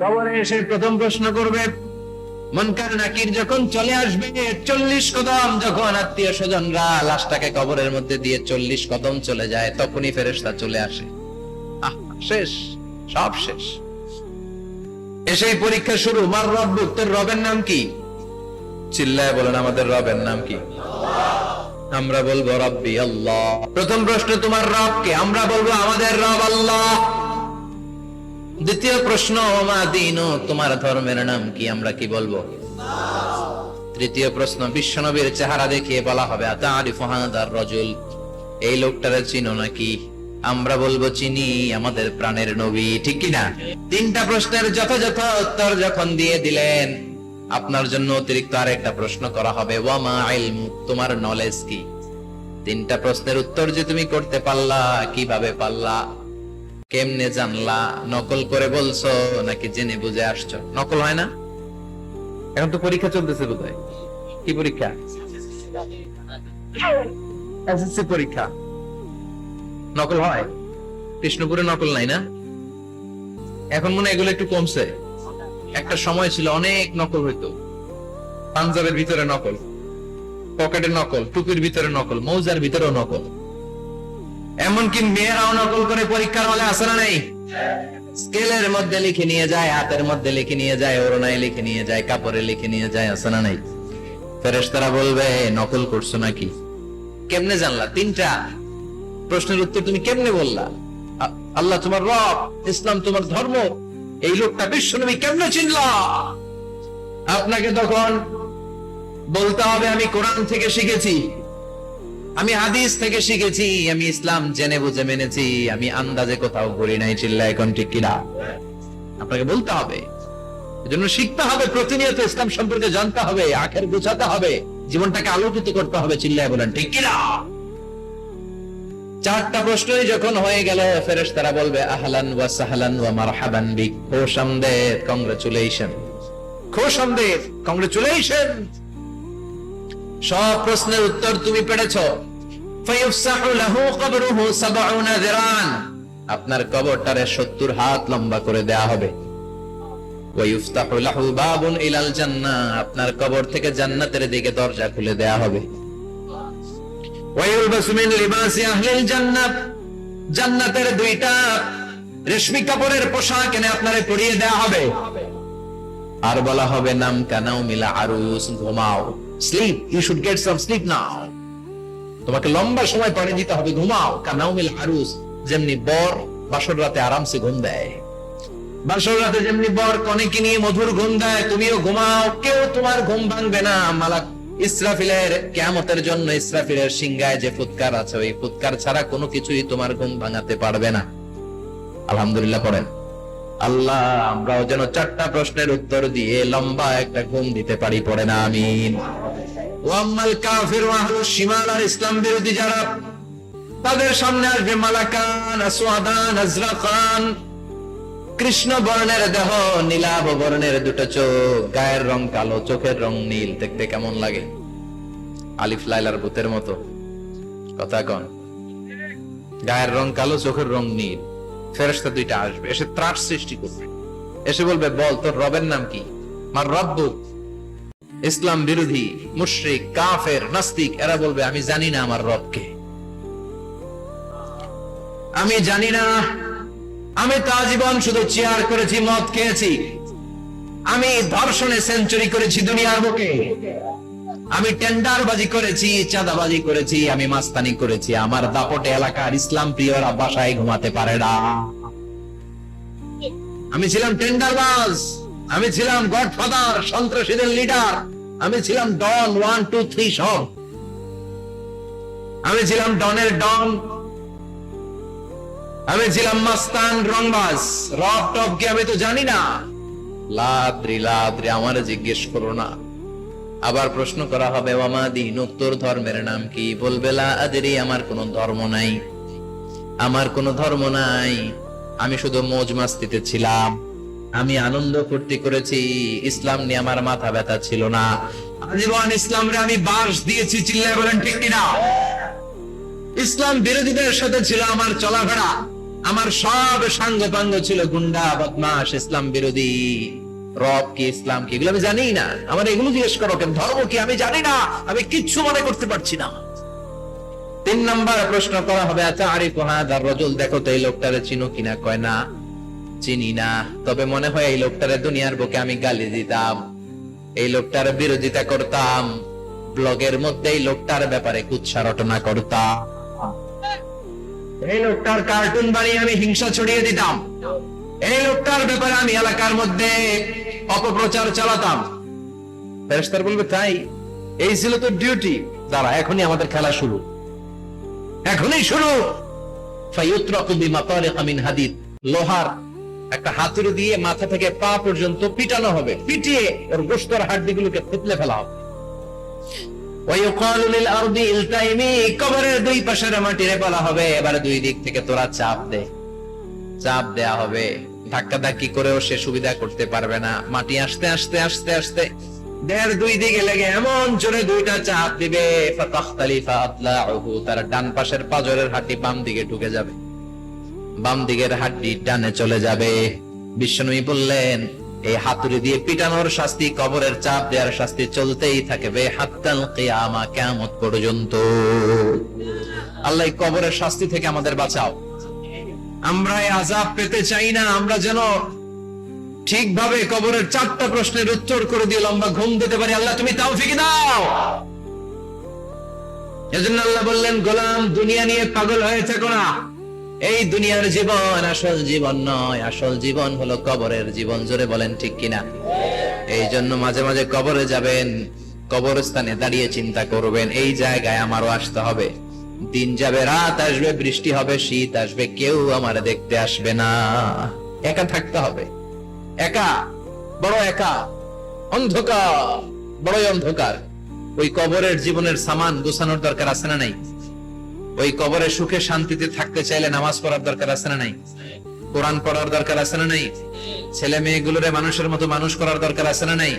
কবরে এসে প্রথম প্রশ্ন করবে, মুনকার নাকির যখন চলে আসবে, 40 কদম যখন আত্মীয় স্বজনরা লাশটাকে কবরের মধ্যে দিয়ে 40 কদম চলে যায়, তখনই ফেরেশতা চলে আসে। শেষ, সব শেষ। এসেই পরীক্ষা শুরু। মার রব্বুক, তোর রবের নাম কি? চিল্লায় বলেন, আমাদের রবের নাম কি? আমরা বলবো রব্বি আল্লাহ। প্রথম প্রশ্ন, তোমার রব কে? আমরা বলবো আমাদের রব আল্লাহ। দ্বিতীয় প্রশ্ন, ওমা দীনু, তোমার ধর্মের নাম কি? আমরা কি বলবো? তৃতীয় প্রশ্ন, বিশ্বনবীর চেহারা দেখিয়ে বলা হবে, আতারিফু হাদার রাজুল, এই লোকটারে চিনো নাকি? আমরা বলবো চিনি, আমাদের প্রাণের নবী। ঠিক কি না? তিনটা প্রশ্নের যথাযথ উত্তর যখন দিয়ে দিলেন, আপনার জন্য অতিরিক্ত আরেকটা প্রশ্ন করা হবে, ওয়ামা ইলমু, তোমার নলেজ কি? তিনটা প্রশ্নের উত্তর যে তুমি করতে পারলা, কিভাবে পারলা, কেমনে জানলা? নকল করে বলছো নাকি জেনে বুঝে আসছো? নকল হয় না? এখন তো পরীক্ষা চলতেছে বোধহয়। কি পরীক্ষা? এসএসসি পরীক্ষা। নকল হয়? কৃষ্ণপুরে নকল নাই না? এখন মনে হয় এগুলো একটু কমছে। একটা সময় ছিল অনেক নকল হইতো। পাঞ্জাবের ভিতরে নকল, পকেটে নকল, টুপির ভিতরে নকল, মৌজার ভিতরেও নকল। এমনকি মেয়েরাও নকল করে পরীক্ষার হলে আসে না নাই? স্কেলের মধ্যে লিখে নিয়ে যায়, হাতের মধ্যে লিখে নিয়ে যায়, ওড়নায় লিখে নিয়ে যায়, কাপড়ে লিখে নিয়ে যায়, আসে না নাই? ফেরেশতারা বলবে, নকল করছো নাকি? কেমনে জানলা? তিনটা প্রশ্নের উত্তর তুমি কেমনে বললা? আল্লাহ তোমার রব, ইসলাম তোমার ধর্ম, এই লোকটা বিশ্বনবী, কেমনে চিনলা? আপনাকে তখন বলতে হবে, আমি কোরআন থেকে শিখেছি, আমি হাদিস থেকে শিখেছি, আমি ইসলাম জেনে বুঝে মেনেছি, আমি আন্দাজে কোথাও ঘুরি নাই। চিল্লা এখন ঠিক কিনা? আপনাকে বলতে হবে, এজন্য শিখতে হবে, প্রতিনিয়ত ইসলাম সম্পর্কে জানতে হবে, আখের গোছাতে হবে, জীবনটাকে আলোকিত করতে হবে। চিল্লায় বলেন ঠিক কিনা? চারটা প্রশ্নই যখন হয়ে গেল, ফেরেশতারা বলবে, আহলান ওয়া সাহলান ওয়া মারহাবান বিক, খোশামদেদ, কংগ্রাচুলেশন, খোশামদেদ, কংগ্রাচুলেশন। সব প্রশ্নের উত্তর তুমি পেরেছো। ফায়ুফসাহু লাহু কবরুহু ৭০ যিরান, আপনার কবরটারে ৭০ হাত লম্বা করে দেয়া হবে। ওয়া ইফতাহু লাহু বাবুন ইলাল জান্নাহ, আপনার কবর থেকে জান্নাতের দিকে দরজা খুলে দেয়া হবে। ওয়া ইলবাসু মিন লিবাসি আহলিল জান্নাহ, জান্নাতের দুইটা রেশমি কাপড়ের পোশাক এনে আপনারে পরিয়ে দেয়া হবে। আর বলা হবে, নাম কানাউ মিলা আরুস, ঘুমাও, sleep, you should get some sleep now, তোমাকে লম্বা সময় পানি দিতে হবে, ঘুমাও। কানাউ মিল আরুস, যেমনি বর বাসর রাতে আরামসে ঘুম দেয়, বাসর রাতে যেমনি বর কনেকে নিয়ে মধুর ঘুম দেয়, তুমিও ঘুমাও, কেউ তোমার ঘুম ভাঙবে না। মালাক ইসরাফিলের, কিয়ামতের জন্য ইসরাফিলের সিংহায় যে ফুৎকার আছে, ওই ফুৎকার ছাড়া কোনো কিছুই তোমার ঘুম ভাঙাতে পারবে না। আলহামদুলিল্লাহ পড়েন। আল্লাহ আমরাও যেন চারটা প্রশ্নের উত্তর দিয়ে লম্বা একটা ঘুম দিতে পারি, পড়ে না আমিন। ওয়াম্মাল কাফির ওয়া আহলুশ শিমাল, আর ইসলাম বিরোধী যারা, তাদের সামনে আসবে মালাকান আসওয়াদান আজরাকান, কৃষ্ণ বর্ণের দেহ, নীলাভ বর্ণের দুটো চোখ, গায়ের রং কালো, চোখের রং নীল। দেখতে কেমন লাগে? আলিফ লাইলার ভূতের মতো। কথা কন। গায়ের রং কালো, চোখের রং নীল। ফেরেশতা দুইটা আসবে, এসে ত্রাস সৃষ্টি করবে, এসে বলবে, বল তোর রবের নাম কি? মার রব্বুক। ইসলাম বিরোধী, মুশরিক, কাফের, নাস্তিক, এরা বলবে, আমি জানি না আমার রবকে, আমি জানি না, আমি তো আজীবন শুধু চেয়ার করেছি, মদ খেয়েছি, আমি ধর্ষণে সেঞ্চুরি করেছি দুনিয়ার বুকে, আমি টেন্ডারবাজি করেছি, চাঁদাবাজি করেছি, আমি মাস্তানি করেছি, আমার দাপটে এলাকার ইসলাম প্রিয়রা বাসায় ঘুমাতে পারে না। আমি ছিলাম টেন্ডারবাজ, আমি ছিলাম গডফাদার, সন্ত্রাসীদের লিডার, আমি ছিলাম ডন 1 2 3 সব, আমি ছিলাম ডনের ডন, আমি ছিলাম মাস্তান, রংবাজ। রব টব কি আমি তো জানি না। লাদ্রি লাদ্রি, আমার জিজ্ঞেস করো না। আবার প্রশ্ন করা হবে, ওয়ামা দীনুক, তোর ধর্মের নাম কি? বলবে, লা আদরি, আমার কোনো ধর্ম নাই, আমার কোনো ধর্ম নাই, আমি শুধু মৌজ মাস্তিতে ছিলাম, আমি আনন্দ ফুর্তি করেছি, ইসলাম নিয়ে আমার মাথা ব্যথা ছিল না, আজীবন ইসলামরে আমি বাস দিয়েছি। চিল্লায় বলেন ঠিক কিনা? ইসলাম বিরোধীদের সাথে ছিল আমার চলাফেরা, আমার সব সাঙ্গ পাঙ্গ ছিল গুন্ডা বদমাশ ইসলাম বিরোধী। রব কি ইসলাম কি এগুলো আমি জানি না, আমার এগুলো জিজ্ঞেস করো কেন, ধর্ম কি আমি জানি না, আমি কিচ্ছু মনে করতে পারছি না। 3 নাম্বার প্রশ্ন করা হবে, আচ্ছা আরিফু হাদার রাজুল, দেখো তো এই লোকটারে চিনো কিনা? কয় না, চিনি না, তবে মনে হয় এই লোকটারে দুনিয়ার বুকে আমি গালি দিতাম, এই লোকটার বিরোধিতা করতাম, ব্লগের মধ্যে এই লোকটার ব্যাপারে কুৎসা রটনা করতাম, এই লোকটার কার্টুন বানিয়ে আমি হিংসা ছড়িয়ে দিতাম, এই লোকটার ব্যাপারে আমি এলাকার মধ্যে অপপ্রচার চালাতাম। ফেরেশতারা বলবে তাই, এই ছিল তো ডিউটি, দাঁড়া এখনই আমাদের খেলা শুরু, এখনই শুরু। ফায়ুতরাকু বিমাতারিকা মিন হাদিদ, লোহার একটা হাতুড়ি দিয়ে মাথা থেকে পা পর্যন্ত পিটানো হবে, পিটিয়ে ওর গোশতের হাড্ডিগুলোকে থেতলে ফেলা হবে। ওয়ায়ুকালু লিল আরদি ইলতাইমি, কবরের দুই পাশের মাটিরে বলা হবে এবারে দুই দিক থেকে তোরা চাপ দে, চাপ দেয়া হবে, ধাক্কা ধাক্কি করেও সে সুবিধা করতে পারবে না, মাটি আস্তে আস্তে আস্তে আস্তে দেড় দুই দিকে লেগে এমন জোরে দুইটা চাপ দিবে, ফাতাখতালিফা আতলাউহু, তার ডান পাশের পাজরের হাড্ডি বাম দিকে ঢুকে যাবে, বাম দিকের হাড্ডি ডানে চলে যাবে। বিশ্বনবী বললেন এই হাতুড়ি দিয়ে পিটানোর শাস্তি, কবরের চাপ দেওয়ার শাস্তি চলতেই থাকবে হাত্তাল কিয়ামা, কিয়ামত পর্যন্ত। আল্লাহ এই কবরের শাস্তি থেকে আমাদের বাঁচাও। আমরা এই আযাব পেতে চাই না, আমরা যেন ঠিকভাবে কবরের 4টা প্রশ্নের উত্তর করে দিয়ে লম্বা ঘুম দিতে পারি। আল্লাহ তুমি তৌফিক দাও। এজন্য আল্লাহ বললেন, গোলাম দুনিয়া নিয়ে পাগল হয়ে থেকো না, এই দুনিয়ার জীবন আসল জীবন নয়, আসল জীবন হলো কবরের জীবন। জোরে বলেন ঠিক কিনা? এই জন্য মাঝে মাঝে কবরে যাবেন, কবরস্থানে দাঁড়িয়ে চিন্তা করবেন এই জায়গায় আমারও আসতে হবে, দিন যাবে রাত আসবে, বৃষ্টি হবে শীত আসবে, কেউ আমার দেখতে আসবে না, একা থাকতে হবে, একা, বড় একা, অন্ধকার, বড়ই অন্ধকার। ওই কবরের জীবনের সামান গোছানোর দরকার আছে না নাই? ওই কবরে সুখে শান্তিতে থাকতে চাইলে নামাজ পড়ার দরকার আছে না নাই? কোরআন পড়ার দরকার আছে না নাই? ছেলে মেয়েগুলোরে মানুষের মতো মানুষ করার দরকার আছে না নাই?